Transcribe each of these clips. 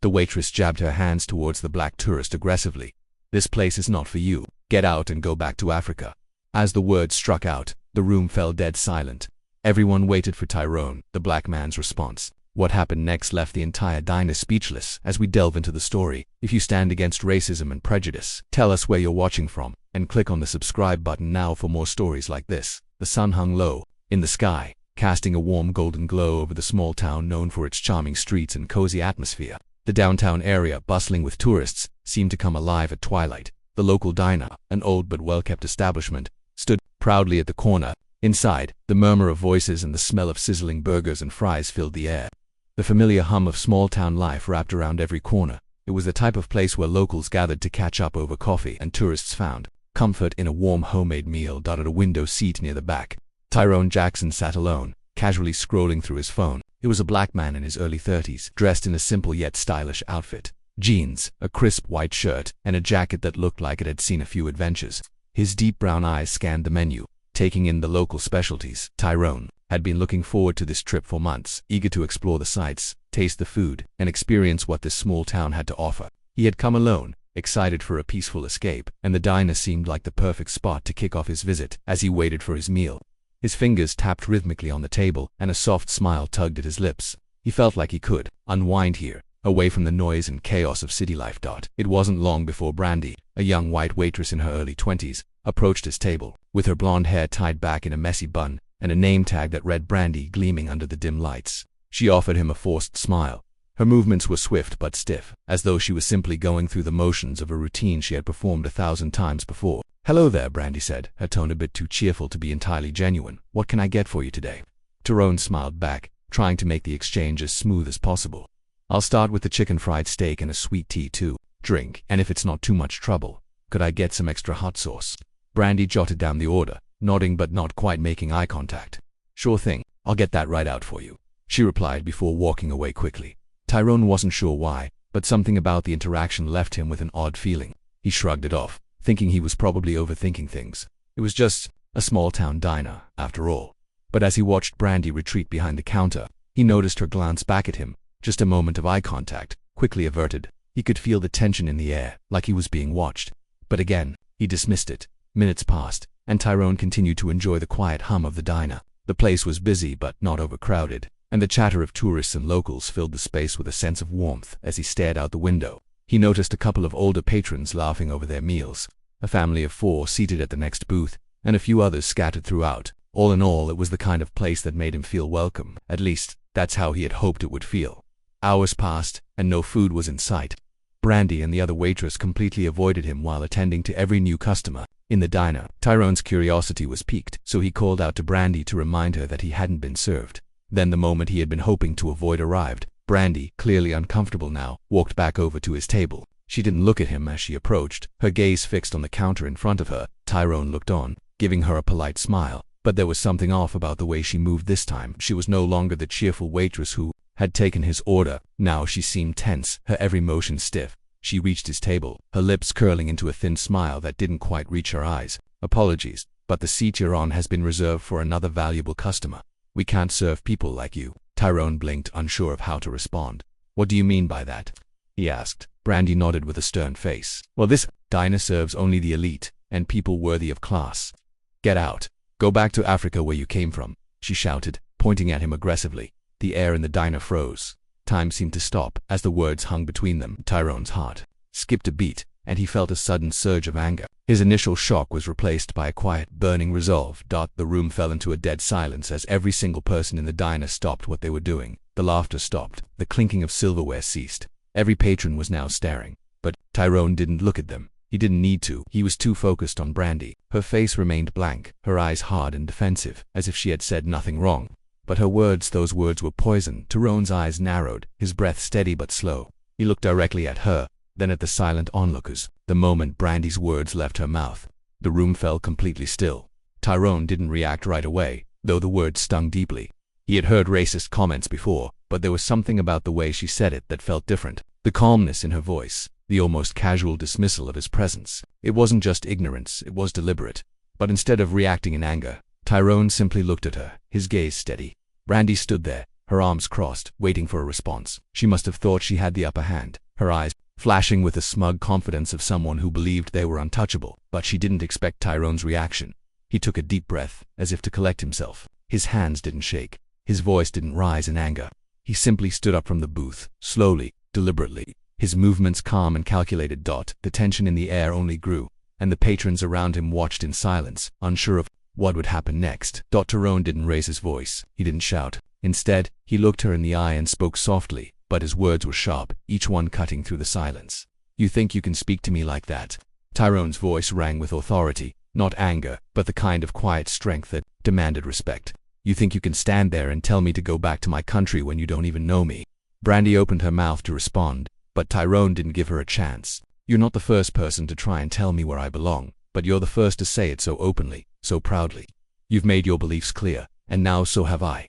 The waitress jabbed her hands towards the black tourist aggressively. "This place is not for you. Get out and go back to Africa." As the words struck out, the room fell dead silent. Everyone waited for Tyrone, the black man's response. What happened next left the entire diner speechless. As we delve into the story, if you stand against racism and prejudice, tell us where you're watching from, and click on the subscribe button now for more stories like this. The sun hung low in the sky, casting a warm golden glow over the small town known for its charming streets and cozy atmosphere. The downtown area, bustling with tourists, seemed to come alive at twilight. The local diner, an old but well-kept establishment, stood proudly at the corner. Inside, the murmur of voices and the smell of sizzling burgers and fries filled the air. The familiar hum of small-town life wrapped around every corner. It was the type of place where locals gathered to catch up over coffee, and tourists found comfort in a warm homemade meal dotted a window seat near the back. Tyrone Jackson sat alone, casually scrolling through his phone. He was a black man in his early 30s, dressed in a simple yet stylish outfit. Jeans, a crisp white shirt, and a jacket that looked like it had seen a few adventures. His deep brown eyes scanned the menu, taking in the local specialties. Tyrone had been looking forward to this trip for months, eager to explore the sights, taste the food, and experience what this small town had to offer. He had come alone, excited for a peaceful escape, and the diner seemed like the perfect spot to kick off his visit. As he waited for his meal, his fingers tapped rhythmically on the table, and a soft smile tugged at his lips. He felt like he could unwind here, away from the noise and chaos of city life. It wasn't long before Brandy, a young white waitress in her early 20s, approached his table, with her blonde hair tied back in a messy bun, and a name tag that read Brandy gleaming under the dim lights. She offered him a forced smile. Her movements were swift but stiff, as though she was simply going through the motions of a routine she had performed 1,000 times before. "Hello there," Brandy said, her tone a bit too cheerful to be entirely genuine. "What can I get for you today?" Tyrone smiled back, trying to make the exchange as smooth as possible. "I'll start with the chicken fried steak and a sweet tea too. Drink, and if it's not too much trouble, could I get some extra hot sauce?" Brandy jotted down the order, nodding but not quite making eye contact. "Sure thing, I'll get that right out for you," she replied before walking away quickly. Tyrone wasn't sure why, but something about the interaction left him with an odd feeling. He shrugged it off, thinking he was probably overthinking things. It was just a small-town diner, after all. But as he watched Brandy retreat behind the counter, he noticed her glance back at him. Just a moment of eye contact, quickly averted. He could feel the tension in the air, like he was being watched. But again, he dismissed it. Minutes passed, and Tyrone continued to enjoy the quiet hum of the diner. The place was busy but not overcrowded, and the chatter of tourists and locals filled the space with a sense of warmth. As he stared out the window, he noticed a couple of older patrons laughing over their meals, a family of 4 seated at the next booth, and a few others scattered throughout. All in all, it was the kind of place that made him feel welcome. At least, that's how he had hoped it would feel. Hours passed, and no food was in sight. Brandy and the other waitress completely avoided him while attending to every new customer in the diner. Tyrone's curiosity was piqued, so he called out to Brandy to remind her that he hadn't been served. Then the moment he had been hoping to avoid arrived. Brandy, clearly uncomfortable now, walked back over to his table. She didn't look at him as she approached, her gaze fixed on the counter in front of her. Tyrone looked on, giving her a polite smile, but there was something off about the way she moved this time. She was no longer the cheerful waitress who had taken his order. Now she seemed tense, her every motion stiff. She reached his table, her lips curling into a thin smile that didn't quite reach her eyes. "Apologies, but the seat you're on has been reserved for another valuable customer. We can't serve people like you." Tyrone blinked, unsure of how to respond. "What do you mean by that?" he asked. Brandy nodded with a stern face. "Well, this diner serves only the elite, and people worthy of class. Get out. Go back to Africa where you came from," she shouted, pointing at him aggressively. The air in the diner froze. Time seemed to stop as the words hung between them. Tyrone's heart skipped a beat, and he felt a sudden surge of anger. His initial shock was replaced by a quiet, burning resolve. The room fell into a dead silence as every single person in the diner stopped what they were doing. The laughter stopped. The clinking of silverware ceased. Every patron was now staring. But Tyrone didn't look at them. He didn't need to. He was too focused on Brandy. Her face remained blank, her eyes hard and defensive, as if she had said nothing wrong. But her words, those words were poison. Tyrone's eyes narrowed, his breath steady but slow. He looked directly at her, then at the silent onlookers. The moment Brandy's words left her mouth, the room fell completely still. Tyrone didn't react right away, though the words stung deeply. He had heard racist comments before, but there was something about the way she said it that felt different. The calmness in her voice, the almost casual dismissal of his presence. It wasn't just ignorance, it was deliberate. But instead of reacting in anger, Tyrone simply looked at her, his gaze steady. Brandy stood there, her arms crossed, waiting for a response. She must have thought she had the upper hand, her eyes flashing with the smug confidence of someone who believed they were untouchable. But she didn't expect Tyrone's reaction. He took a deep breath, as if to collect himself. His hands didn't shake. His voice didn't rise in anger. He simply stood up from the booth, slowly, deliberately, his movements calm and calculated. The tension in the air only grew, and the patrons around him watched in silence, unsure of what would happen next. Tyrone didn't raise his voice. He didn't shout. Instead, he looked her in the eye and spoke softly, but his words were sharp, each one cutting through the silence. "You think you can speak to me like that?" Tyrone's voice rang with authority, not anger, but the kind of quiet strength that demanded respect. "You think you can stand there and tell me to go back to my country when you don't even know me?" Brandy opened her mouth to respond, but Tyrone didn't give her a chance. "You're not the first person to try and tell me where I belong, but you're the first to say it so openly, so proudly. You've made your beliefs clear, and now so have I.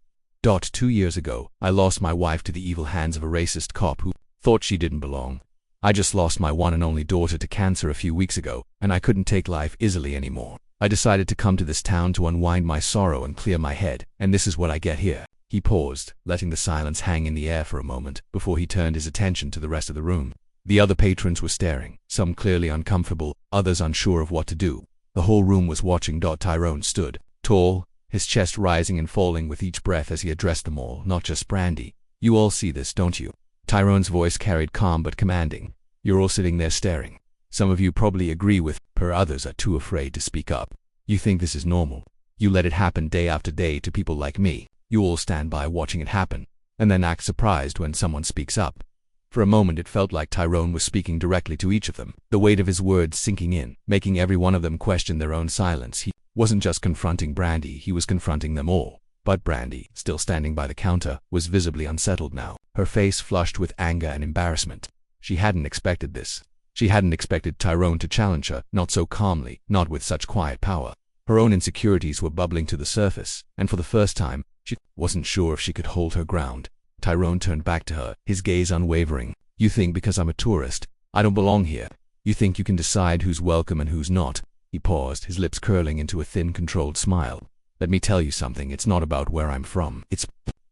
2 years ago, I lost my wife to the evil hands of a racist cop who thought she didn't belong. I just lost my one and only daughter to cancer a few weeks ago, and I couldn't take life easily anymore. I decided to come to this town to unwind my sorrow and clear my head, and this is what I get here." He paused, letting the silence hang in the air for a moment, before he turned his attention to the rest of the room. The other patrons were staring, some clearly uncomfortable, others unsure of what to do. The whole room was watching. Tyrone stood, tall, his chest rising and falling with each breath as he addressed them all, not just Brandy. "You all see this, don't you?" Tyrone's voice carried calm but commanding. "You're all sitting there staring. Some of you probably agree with her, others are too afraid to speak up. You think this is normal. You let it happen day after day to people like me. You all stand by watching it happen, and then act surprised when someone speaks up." For a moment it felt like Tyrone was speaking directly to each of them, the weight of his words sinking in, making every one of them question their own silence. He wasn't just confronting Brandy, he was confronting them all. But Brandy, still standing by the counter, was visibly unsettled now, her face flushed with anger and embarrassment. She hadn't expected this. She hadn't expected Tyrone to challenge her, not so calmly, not with such quiet power. Her own insecurities were bubbling to the surface, and for the first time, she wasn't sure if she could hold her ground. Tyrone turned back to her, his gaze unwavering. "You think because I'm a tourist, I don't belong here? You think you can decide who's welcome and who's not?" He paused, his lips curling into a thin, controlled smile. "Let me tell you something, it's not about where I'm from. It's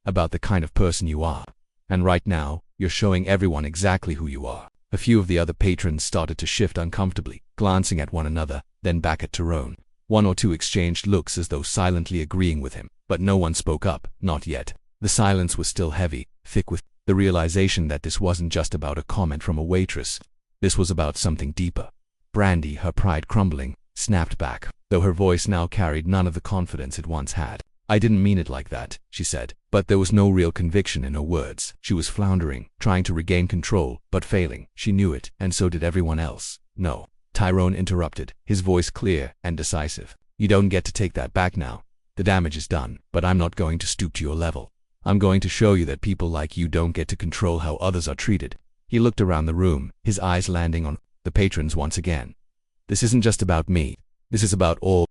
about the kind of person you are. And right now, you're showing everyone exactly who you are." A few of the other patrons started to shift uncomfortably, glancing at one another, then back at Tyrone. One or two exchanged looks as though silently agreeing with him, but no one spoke up, not yet. The silence was still heavy, thick with the realization that this wasn't just about a comment from a waitress. This was about something deeper. Brandy, her pride crumbling, snapped back, though her voice now carried none of the confidence it once had. "I didn't mean it like that," she said, but there was no real conviction in her words. She was floundering, trying to regain control, but failing. She knew it, and so did everyone else. "No," Tyrone interrupted, his voice clear and decisive. "You don't get to take that back now. The damage is done, but I'm not going to stoop to your level. I'm going to show you that people like you don't get to control how others are treated." He looked around the room, his eyes landing on the patrons once again. "This isn't just about me. This is about all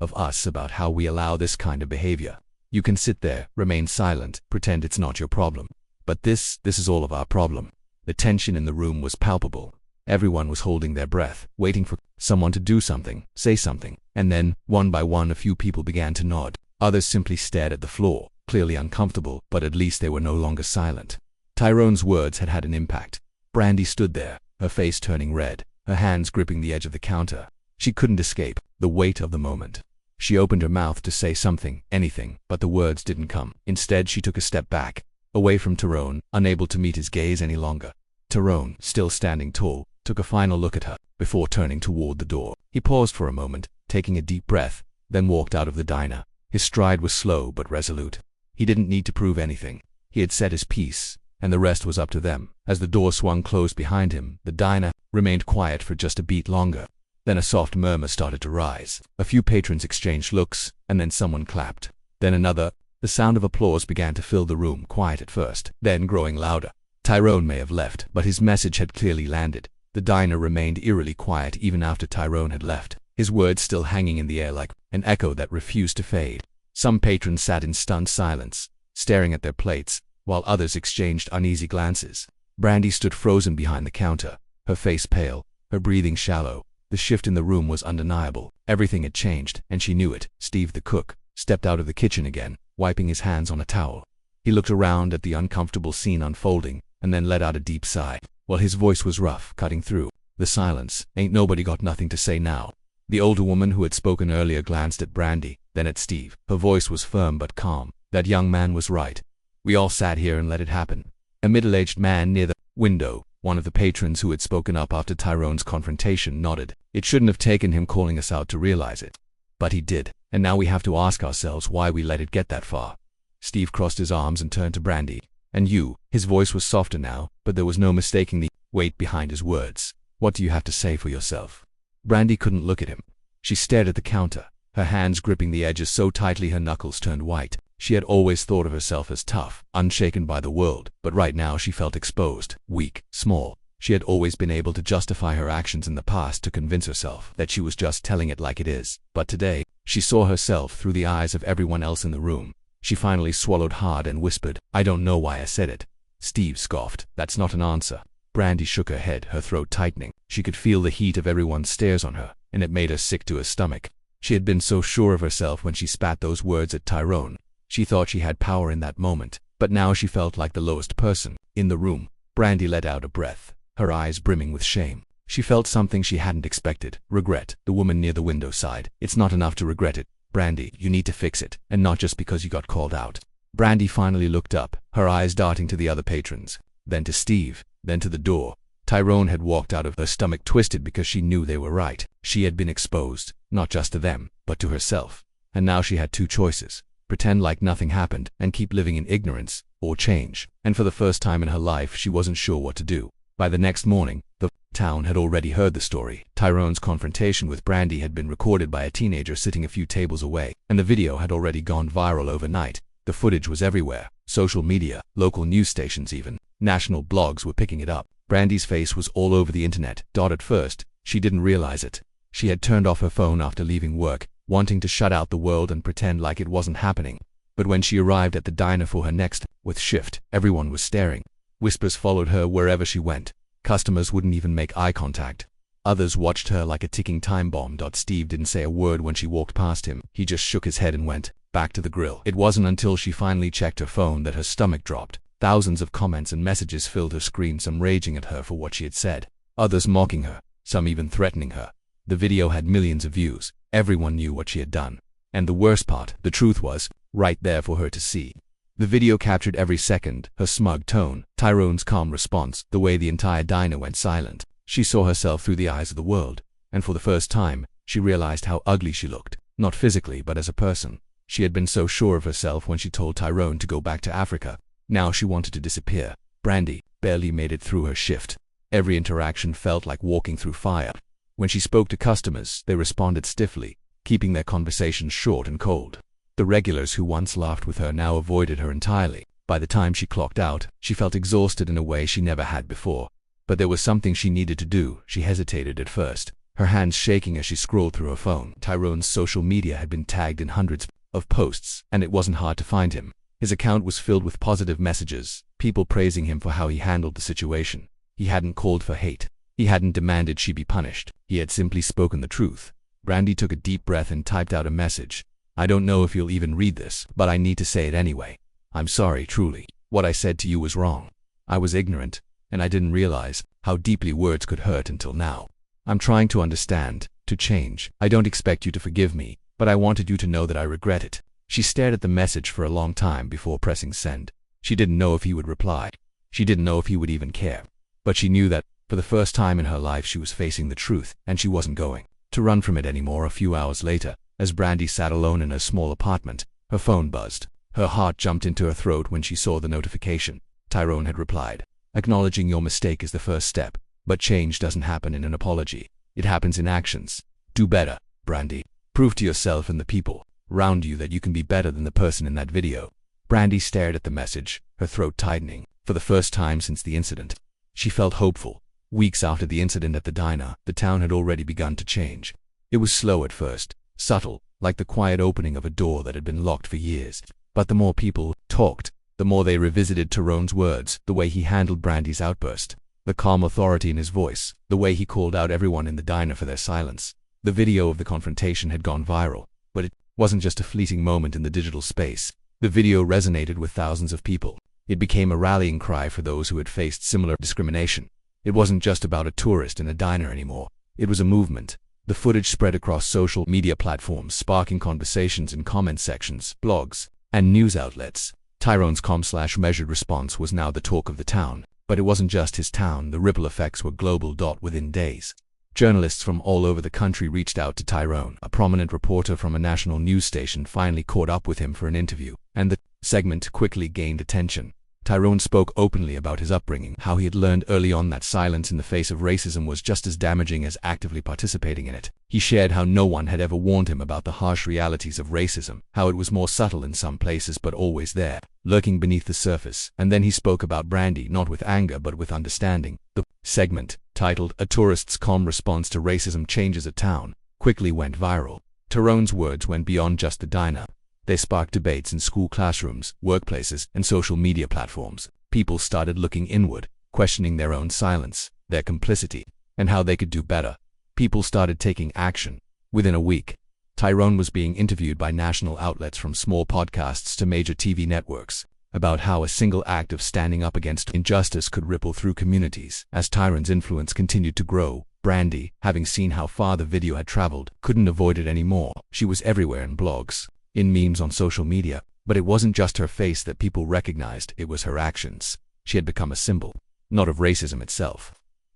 of us, about how we allow this kind of behavior. You can sit there, remain silent, pretend it's not your problem. But this is all of our problem." The tension in the room was palpable. Everyone was holding their breath, waiting for someone to do something, say something, and then, one by one, a few people began to nod. Others simply stared at the floor, clearly uncomfortable, but at least they were no longer silent. Tyrone's words had had an impact. Brandy stood there, her face turning red, her hands gripping the edge of the counter. She couldn't escape the weight of the moment. She opened her mouth to say something, anything, but the words didn't come. Instead, she took a step back, away from Tyrone, unable to meet his gaze any longer. Tyrone, still standing tall, took a final look at her, before turning toward the door. He paused for a moment, taking a deep breath, then walked out of the diner. His stride was slow but resolute. He didn't need to prove anything. He had said his piece, and the rest was up to them. As the door swung closed behind him, the diner remained quiet for just a beat longer. Then a soft murmur started to rise. A few patrons exchanged looks, and then someone clapped. Then another. The sound of applause began to fill the room, quiet at first, then growing louder. Tyrone may have left, but his message had clearly landed. The diner remained eerily quiet even after Tyrone had left, his words still hanging in the air like an echo that refused to fade. Some patrons sat in stunned silence, staring at their plates, while others exchanged uneasy glances. Brandy stood frozen behind the counter, her face pale, her breathing shallow. The shift in the room was undeniable. Everything had changed, and she knew it. Steve, the cook, stepped out of the kitchen again, wiping his hands on a towel. He looked around at the uncomfortable scene unfolding, and then let out a deep sigh. Well, his voice was rough, cutting through the silence. Ain't nobody got nothing to say now? The older woman who had spoken earlier glanced at Brandy, then at Steve. Her voice was firm but calm. That young man was right. We all sat here and let it happen. A middle-aged man near the window, one of the patrons who had spoken up after Tyrone's confrontation, nodded. It shouldn't have taken him calling us out to realize it. But he did, and now we have to ask ourselves why we let it get that far. Steve crossed his arms and turned to Brandy. And you? His voice was softer now, but there was no mistaking the weight behind his words. What do you have to say for yourself? Brandy couldn't look at him. She stared at the counter, her hands gripping the edges so tightly her knuckles turned white. She had always thought of herself as tough, unshaken by the world, but right now she felt exposed, weak, small. She had always been able to justify her actions in the past to convince herself that she was just telling it like it is. But today, she saw herself through the eyes of everyone else in the room. She finally swallowed hard and whispered, "I don't know why I said it." Steve scoffed. "That's not an answer." Brandy shook her head, her throat tightening. She could feel the heat of everyone's stares on her, and it made her sick to her stomach. She had been so sure of herself when she spat those words at Tyrone. She thought she had power in that moment, but now she felt like the lowest person in the room. Brandy let out a breath, her eyes brimming with shame. She felt something she hadn't expected, regret. The woman near the window sighed. "It's not enough to regret it, Brandy. You need to fix it, and not just because you got called out." Brandy finally looked up, her eyes darting to the other patrons, then to Steve, then to the door. Tyrone had walked out, of her stomach twisted because she knew they were right. She had been exposed, not just to them, but to herself. And now she had two choices: pretend like nothing happened and keep living in ignorance, or change. And for the first time in her life, she wasn't sure what to do. By the next morning, the town had already heard the story. Tyrone's confrontation with Brandy had been recorded by a teenager sitting a few tables away, and the video had already gone viral overnight. The footage was everywhere. Social media, local news stations even, national blogs were picking it up. Brandy's face was all over the internet. At first, she didn't realize it. She had turned off her phone after leaving work, wanting to shut out the world and pretend like it wasn't happening. But when she arrived at the diner for her next shift, everyone was staring. Whispers followed her wherever she went. Customers wouldn't even make eye contact. Others watched her like a ticking time bomb. Steve didn't say a word when she walked past him. He just shook his head and went back to the grill. It wasn't until she finally checked her phone that her stomach dropped. Thousands of comments and messages filled her screen, some raging at her for what she had said, others mocking her, some even threatening her. The video had millions of views. Everyone knew what she had done. And the worst part, the truth was right there for her to see. The video captured every second, her smug tone, Tyrone's calm response, the way the entire diner went silent. She saw herself through the eyes of the world, and for the first time, she realized how ugly she looked, not physically but as a person. She had been so sure of herself when she told Tyrone to go back to Africa. Now she wanted to disappear. Brandy barely made it through her shift. Every interaction felt like walking through fire. When she spoke to customers, they responded stiffly, keeping their conversations short and cold. The regulars who once laughed with her now avoided her entirely. By the time she clocked out, she felt exhausted in a way she never had before. But there was something she needed to do. She hesitated at first, her hands shaking as she scrolled through her phone. Tyrone's social media had been tagged in hundreds of posts, and it wasn't hard to find him. His account was filled with positive messages, people praising him for how he handled the situation. He hadn't called for hate. He hadn't demanded she be punished. He had simply spoken the truth. Brandy took a deep breath and typed out a message. "I don't know if you'll even read this, but I need to say it anyway. I'm sorry, truly. What I said to you was wrong. I was ignorant, and I didn't realize how deeply words could hurt until now. I'm trying to understand, to change. I don't expect you to forgive me, but I wanted you to know that I regret it." She stared at the message for a long time before pressing send. She didn't know if he would reply. She didn't know if he would even care. But she knew that, for the first time in her life, she was facing the truth, and she wasn't going to run from it anymore. A few hours later, as Brandy sat alone in her small apartment, her phone buzzed. Her heart jumped into her throat when she saw the notification. Tyrone had replied, "Acknowledging your mistake is the first step, but change doesn't happen in an apology. It happens in actions. Do better, Brandy. Prove to yourself and the people around you that you can be better than the person in that video." Brandy stared at the message, her throat tightening. For the first time since the incident, she felt hopeful. Weeks after the incident at the diner, the town had already begun to change. It was slow at first, subtle, like the quiet opening of a door that had been locked for years. But the more people talked, the more they revisited Tyrone's words, the way he handled Brandy's outburst, the calm authority in his voice, the way he called out everyone in the diner for their silence. The video of the confrontation had gone viral, but it wasn't just a fleeting moment in the digital space. The video resonated with thousands of people. It became a rallying cry for those who had faced similar discrimination. It wasn't just about a tourist in a diner anymore. It was a movement. The footage spread across social media platforms, sparking conversations in comment sections, blogs, and news outlets. Tyrone's calm/measured response was now the talk of the town. But it wasn't just his town. The ripple effects were global. Within days, journalists from all over the country reached out to Tyrone. A prominent reporter from a national news station finally caught up with him for an interview, and the segment quickly gained attention. Tyrone spoke openly about his upbringing, how he had learned early on that silence in the face of racism was just as damaging as actively participating in it. He shared how no one had ever warned him about the harsh realities of racism, how it was more subtle in some places but always there, lurking beneath the surface. And then he spoke about Brandy, not with anger but with understanding. The segment, titled "A Tourist's Calm Response to Racism Changes a Town," quickly went viral. Tyrone's words went beyond just the diner. They sparked debates in school classrooms, workplaces, and social media platforms. People started looking inward, questioning their own silence, their complicity, and how they could do better. People started taking action. Within a week, Tyrone was being interviewed by national outlets from small podcasts to major TV networks about how a single act of standing up against injustice could ripple through communities. As Tyrone's influence continued to grow, Brandy, having seen how far the video had traveled, couldn't avoid it anymore. She was everywhere in blogs, in memes on social media, but it wasn't just her face that people recognized, it was her actions. She had become a symbol, not of racism itself,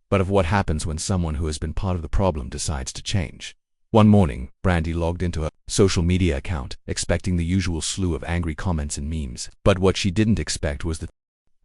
but of what happens when someone who has been part of the problem decides to change. One morning, Brandy logged into her social media account, expecting the usual slew of angry comments and memes. But what she didn't expect was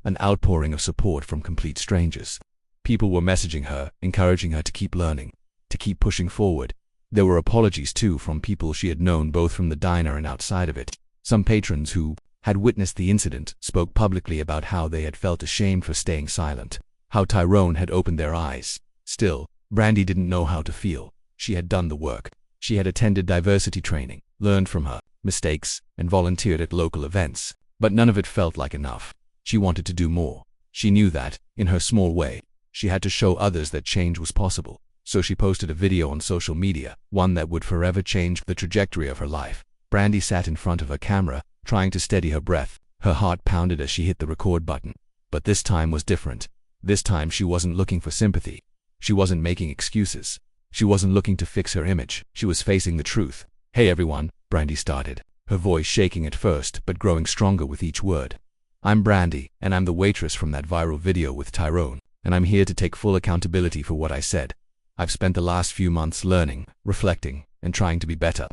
an outpouring of support from complete strangers. People were messaging her, encouraging her to keep learning, to keep pushing forward. There were apologies too from people she had known both from the diner and outside of it. Some patrons who had witnessed the incident spoke publicly about how they had felt ashamed for staying silent, how Tyrone had opened their eyes. Still, Brandy didn't know how to feel. She had done the work. She had attended diversity training, learned from her mistakes, and volunteered at local events. But none of it felt like enough. She wanted to do more. She knew that, in her small way, she had to show others that change was possible. So she posted a video on social media, one that would forever change the trajectory of her life. Brandy sat in front of her camera, trying to steady her breath. Her heart pounded as she hit the record button. But this time was different. This time she wasn't looking for sympathy. She wasn't making excuses. She wasn't looking to fix her image. She was facing the truth. "Hey everyone," Brandy started, her voice shaking at first but growing stronger with each word. "I'm Brandy, and I'm the waitress from that viral video with Tyrone, and I'm here to take full accountability for what I said. I've spent the last few months learning, reflecting, and trying to be better.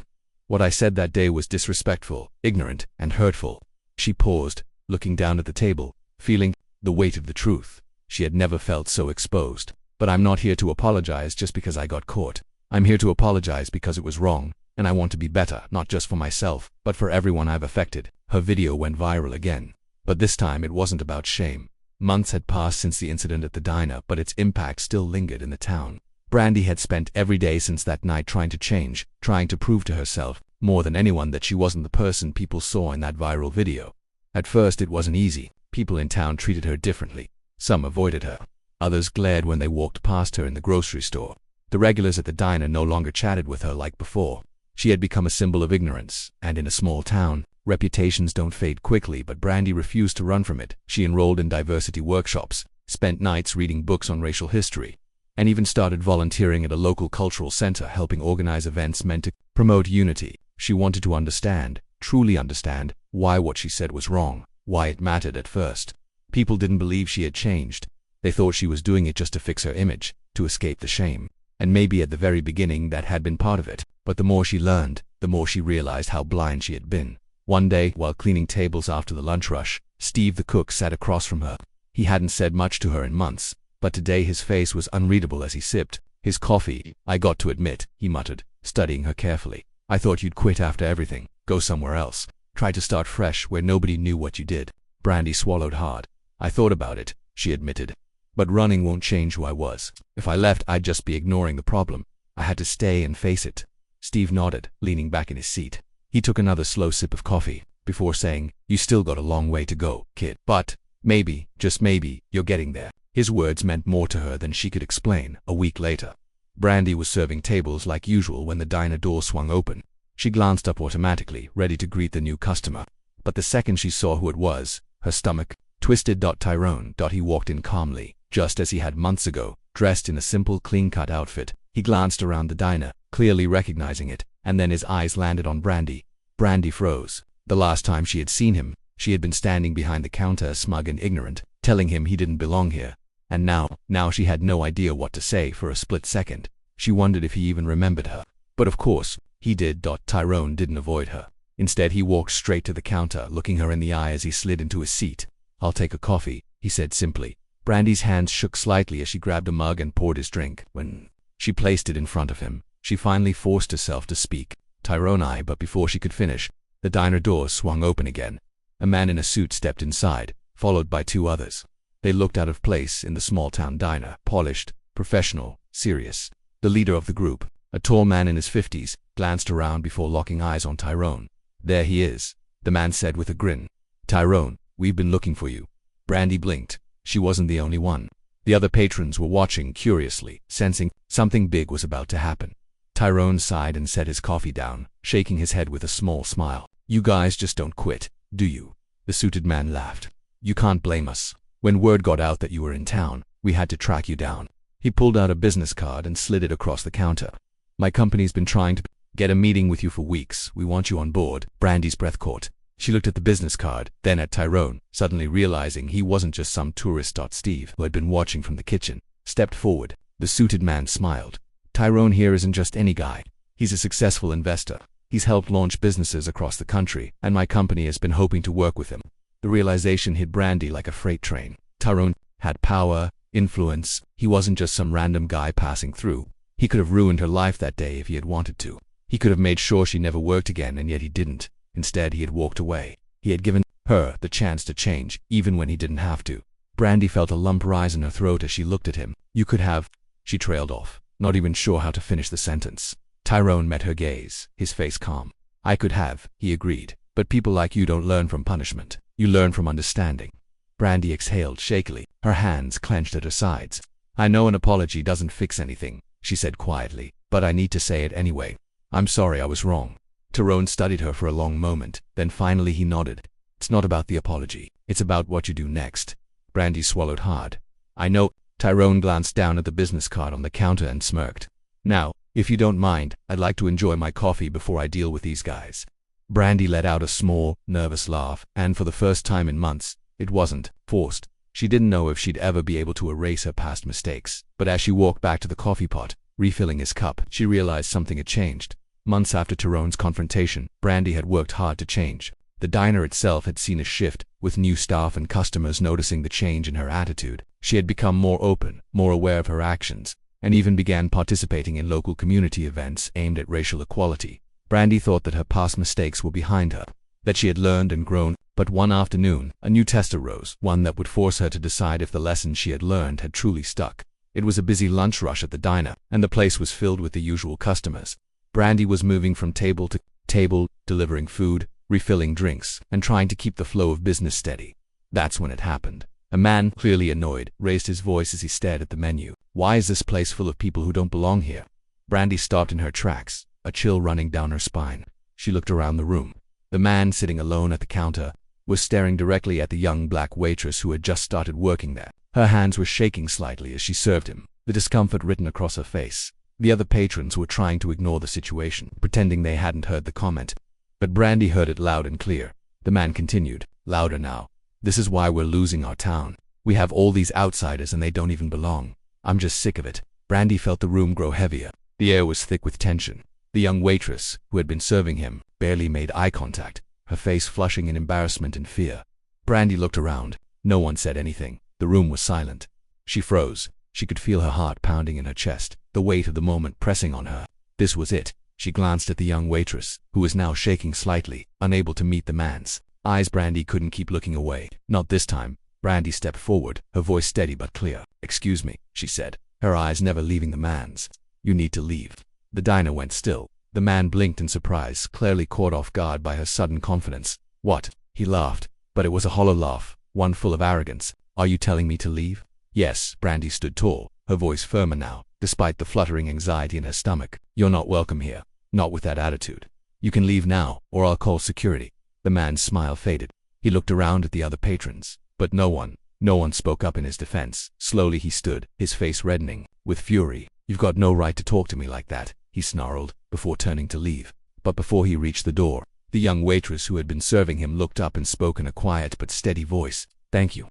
What I said that day was disrespectful, ignorant, and hurtful." She paused, looking down at the table, feeling the weight of the truth. She had never felt so exposed. "But I'm not here to apologize just because I got caught. I'm here to apologize because it was wrong, and I want to be better, not just for myself, but for everyone I've affected." Her video went viral again. But this time it wasn't about shame. Months had passed since the incident at the diner, but its impact still lingered in the town. Brandy had spent every day since that night trying to change, trying to prove to herself, more than anyone, that she wasn't the person people saw in that viral video. At first it wasn't easy. People in town treated her differently. Some avoided her. Others glared when they walked past her in the grocery store. The regulars at the diner no longer chatted with her like before. She had become a symbol of ignorance, and in a small town, reputations don't fade quickly. But Brandy refused to run from it. She enrolled in diversity workshops, spent nights reading books on racial history, and even started volunteering at a local cultural center, helping organize events meant to promote unity. She wanted to understand, truly understand, why what she said was wrong, why it mattered. At first, people didn't believe she had changed. They thought she was doing it just to fix her image, to escape the shame. And maybe at the very beginning that had been part of it. But the more she learned, the more she realized how blind she had been. One day, while cleaning tables after the lunch rush, Steve the cook sat across from her. He hadn't said much to her in months, but today his face was unreadable as he sipped his coffee. "I got to admit," he muttered, studying her carefully, "I thought you'd quit after everything, go somewhere else, try to start fresh where nobody knew what you did." Brandy swallowed hard. "I thought about it," she admitted, "but running won't change who I was. If I left, I'd just be ignoring the problem. I had to stay and face it." Steve nodded, leaning back in his seat. He took another slow sip of coffee, before saying, "You still got a long way to go, kid. But maybe, just maybe, you're getting there." His words meant more to her than she could explain. A week later, Brandy was serving tables like usual when the diner door swung open. She glanced up automatically, ready to greet the new customer. but the second she saw who it was, her stomach twisted. Tyrone. He walked in calmly, just as he had months ago, dressed in a simple clean-cut outfit. He glanced around the diner, clearly recognizing it, and then his eyes landed on Brandy. Brandy froze. The last time she had seen him, she had been standing behind the counter, smug and ignorant, telling him he didn't belong here. And now she had no idea what to say. For a split second, she wondered if he even remembered her. But of course, he did. Tyrone didn't avoid her. Instead, he walked straight to the counter, looking her in the eye as he slid into his seat. "I'll take a coffee," he said simply. Brandy's hands shook slightly as she grabbed a mug and poured his drink. When she placed it in front of him, she finally forced herself to speak. "Tyrone." But before she could finish, the diner doors swung open again. A man in a suit stepped inside, followed by two others. They looked out of place in the small-town diner, polished, professional, serious. The leader of the group, a tall man in his 50s, glanced around before locking eyes on Tyrone. "There he is," the man said with a grin. "Tyrone, we've been looking for you." Brandy blinked. She wasn't the only one. The other patrons were watching curiously, sensing something big was about to happen. Tyrone sighed and set his coffee down, shaking his head with a small smile. "You guys just don't quit, do you?" The suited man laughed. "You can't blame us. When word got out that you were in town, we had to track you down." He pulled out a business card and slid it across the counter. "My company's been trying to get a meeting with you for weeks. We want you on board." Brandy's breath caught. She looked at the business card, then at Tyrone, suddenly realizing he wasn't just some tourist. Steve, who had been watching from the kitchen, stepped forward. The suited man smiled. "Tyrone here isn't just any guy. He's a successful investor. He's helped launch businesses across the country, and my company has been hoping to work with him." The realization hit Brandy like a freight train. Tyrone had power, influence. He wasn't just some random guy passing through. He could have ruined her life that day if he had wanted to. He could have made sure she never worked again, and yet he didn't. Instead, he had walked away. He had given her the chance to change, even when he didn't have to. Brandy felt a lump rise in her throat as she looked at him. "You could have," she trailed off, not even sure how to finish the sentence. Tyrone met her gaze, his face calm. "I could have," he agreed, "but people like you don't learn from punishment. You learn from understanding." Brandy exhaled shakily, her hands clenched at her sides. "I know an apology doesn't fix anything," she said quietly, "but I need to say it anyway. I'm sorry I was wrong." Tyrone studied her for a long moment, then finally he nodded. "It's not about the apology. It's about what you do next." Brandy swallowed hard. "I know." Tyrone glanced down at the business card on the counter and smirked. "Now, if you don't mind, I'd like to enjoy my coffee before I deal with these guys." Brandy let out a small, nervous laugh, and for the first time in months, it wasn't forced. She didn't know if she'd ever be able to erase her past mistakes. But as she walked back to the coffee pot, refilling his cup, she realized something had changed. Months after Tyrone's confrontation, Brandy had worked hard to change. The diner itself had seen a shift, with new staff and customers noticing the change in her attitude. She had become more open, more aware of her actions, and even began participating in local community events aimed at racial equality. Brandy thought that her past mistakes were behind her, that she had learned and grown, but one afternoon, a new test arose, one that would force her to decide if the lessons she had learned had truly stuck. It was a busy lunch rush at the diner, and the place was filled with the usual customers. Brandy was moving from table to table, delivering food, refilling drinks, and trying to keep the flow of business steady. That's when it happened. A man, clearly annoyed, raised his voice as he stared at the menu. "Why is this place full of people who don't belong here?" Brandy stopped in her tracks, a chill running down her spine. She looked around the room. The man sitting alone at the counter was staring directly at the young black waitress who had just started working there. Her hands were shaking slightly as she served him, the discomfort written across her face. The other patrons were trying to ignore the situation, pretending they hadn't heard the comment. But Brandy heard it loud and clear. The man continued, louder now. "This is why we're losing our town. We have all these outsiders and they don't even belong. I'm just sick of it." Brandy felt the room grow heavier. The air was thick with tension. The young waitress, who had been serving him, barely made eye contact, her face flushing in embarrassment and fear. Brandy looked around. No one said anything. The room was silent. She froze. She could feel her heart pounding in her chest, the weight of the moment pressing on her. This was it. She glanced at the young waitress, who was now shaking slightly, unable to meet the man's eyes. Brandy couldn't keep looking away. Not this time. Brandy stepped forward, her voice steady but clear. "Excuse me," she said, her eyes never leaving the man's. "You need to leave." The diner went still. The man blinked in surprise, clearly caught off guard by her sudden confidence. "What?" He laughed, but it was a hollow laugh, one full of arrogance. "Are you telling me to leave?" "Yes." Brandy stood tall, her voice firmer now, despite the fluttering anxiety in her stomach. "You're not welcome here. Not with that attitude. You can leave now, or I'll call security." The man's smile faded. He looked around at the other patrons, but no one spoke up in his defense. Slowly he stood, his face reddening with fury. "You've got no right to talk to me like that," he snarled, before turning to leave. But before he reached the door, the young waitress who had been serving him looked up and spoke in a quiet but steady voice. "Thank you."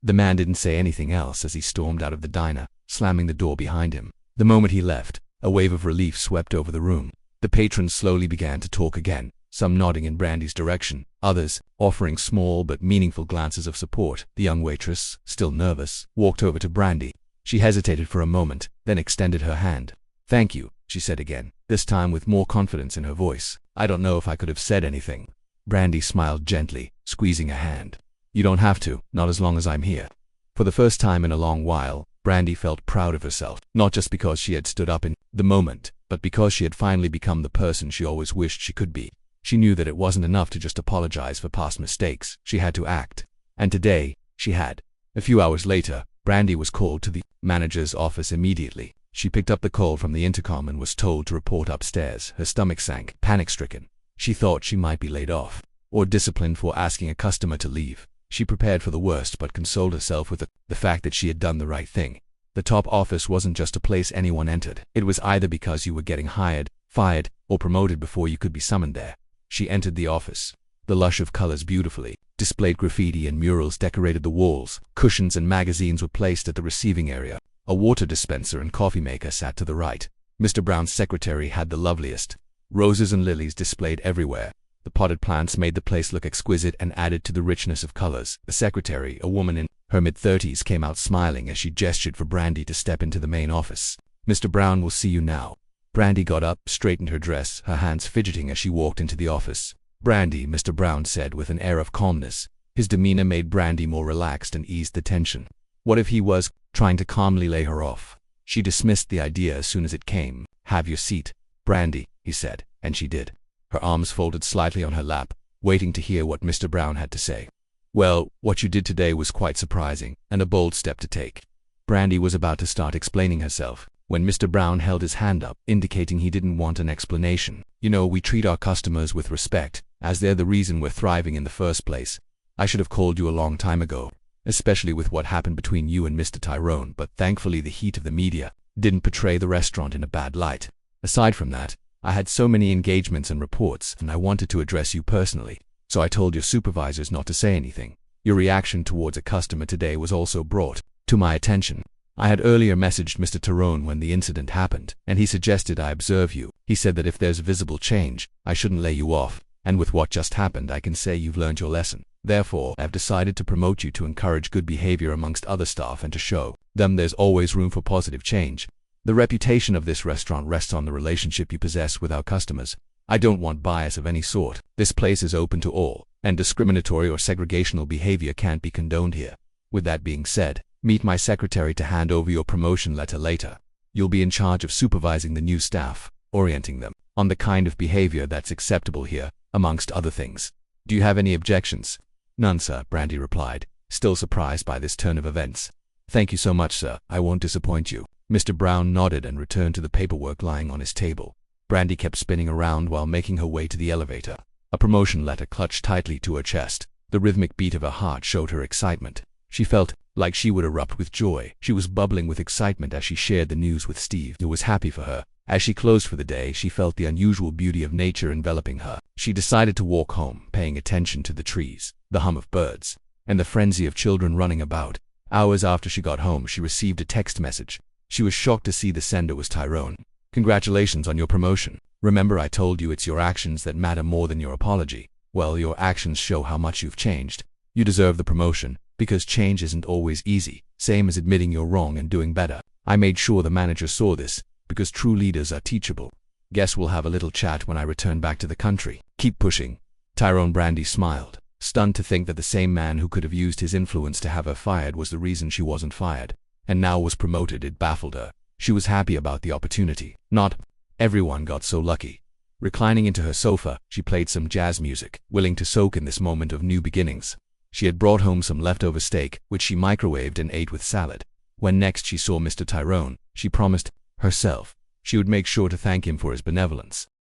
The man didn't say anything else as he stormed out of the diner, slamming the door behind him. The moment he left, a wave of relief swept over the room. The patrons slowly began to talk again, some nodding in Brandy's direction, others offering small but meaningful glances of support. The young waitress, still nervous, walked over to Brandy. She hesitated for a moment, then extended her hand. "Thank you," she said again, this time with more confidence in her voice. "I don't know if I could have said anything." Brandy smiled gently, squeezing a hand. "You don't have to, not as long as I'm here." For the first time in a long while, Brandy felt proud of herself, not just because she had stood up in the moment, but because she had finally become the person she always wished she could be. She knew that it wasn't enough to just apologize for past mistakes. She had to act. And today, she had. A few hours later, Brandy was called to the manager's office immediately. She picked up the call from the intercom and was told to report upstairs. Her stomach sank, panic-stricken. She thought she might be laid off, or disciplined for asking a customer to leave. She prepared for the worst but consoled herself with the fact that she had done the right thing. The top office wasn't just a place anyone entered. It was either because you were getting hired, fired, or promoted before you could be summoned there. She entered the office. The lush of colors beautifully displayed graffiti and murals decorated the walls. Cushions and magazines were placed at the receiving area. A water dispenser and coffee maker sat to the right. Mr. Brown's secretary had the loveliest. Roses and lilies displayed everywhere. The potted plants made the place look exquisite and added to the richness of colors. The secretary, a woman in her mid-30s, came out smiling as she gestured for Brandy to step into the main office. "Mr. Brown will see you now." Brandy got up, straightened her dress, her hands fidgeting as she walked into the office. "Brandy," Mr. Brown said with an air of calmness. His demeanor made Brandy more relaxed and eased the tension. What if he was trying to calmly lay her off? She dismissed the idea as soon as it came. "Have your seat, Brandy," he said, and she did. Her arms folded slightly on her lap, waiting to hear what Mr. Brown had to say. "Well, what you did today was quite surprising, and a bold step to take." Brandy was about to start explaining herself, when Mr. Brown held his hand up, indicating he didn't want an explanation. "You know, we treat our customers with respect, as they're the reason we're thriving in the first place. I should have called you a long time ago, especially with what happened between you and Mr. Tyrone, but thankfully the heat of the media didn't portray the restaurant in a bad light. Aside from that, I had so many engagements and reports, and I wanted to address you personally, so I told your supervisors not to say anything. Your reaction towards a customer today was also brought to my attention. I had earlier messaged Mr. Tyrone when the incident happened, and he suggested I observe you. He said that if there's visible change, I shouldn't lay you off, and with what just happened I can say you've learned your lesson. Therefore, I've decided to promote you to encourage good behavior amongst other staff and to show them there's always room for positive change. The reputation of this restaurant rests on the relationship you possess with our customers. I don't want bias of any sort. This place is open to all, and discriminatory or segregational behavior can't be condoned here. With that being said, meet my secretary to hand over your promotion letter later. You'll be in charge of supervising the new staff, orienting them on the kind of behavior that's acceptable here, amongst other things. Do you have any objections?" "None, sir," Brandy replied, still surprised by this turn of events. "Thank you so much, sir. I won't disappoint you." Mr. Brown nodded and returned to the paperwork lying on his table. Brandy kept spinning around while making her way to the elevator. A promotion letter clutched tightly to her chest. The rhythmic beat of her heart showed her excitement. She felt like she would erupt with joy. She was bubbling with excitement as she shared the news with Steve, who was happy for her. As she closed for the day, she felt the unusual beauty of nature enveloping her. She decided to walk home, paying attention to the trees, the hum of birds, and the frenzy of children running about. Hours after she got home, she received a text message. She was shocked to see the sender was Tyrone. "Congratulations on your promotion. Remember I told you it's your actions that matter more than your apology. Well, your actions show how much you've changed. You deserve the promotion, because change isn't always easy, same as admitting you're wrong and doing better. I made sure the manager saw this, because true leaders are teachable. Guess we'll have a little chat when I return back to the country. Keep pushing." Tyrone. Brandy smiled, stunned to think that the same man who could have used his influence to have her fired was the reason she wasn't fired, and now was promoted. It baffled her. She was happy about the opportunity. Not everyone got so lucky. Reclining into her sofa, she played some jazz music, willing to soak in this moment of new beginnings. She had brought home some leftover steak, which she microwaved and ate with salad. When next she saw Mr. Tyrone, she promised herself she would make sure to thank him for his benevolence.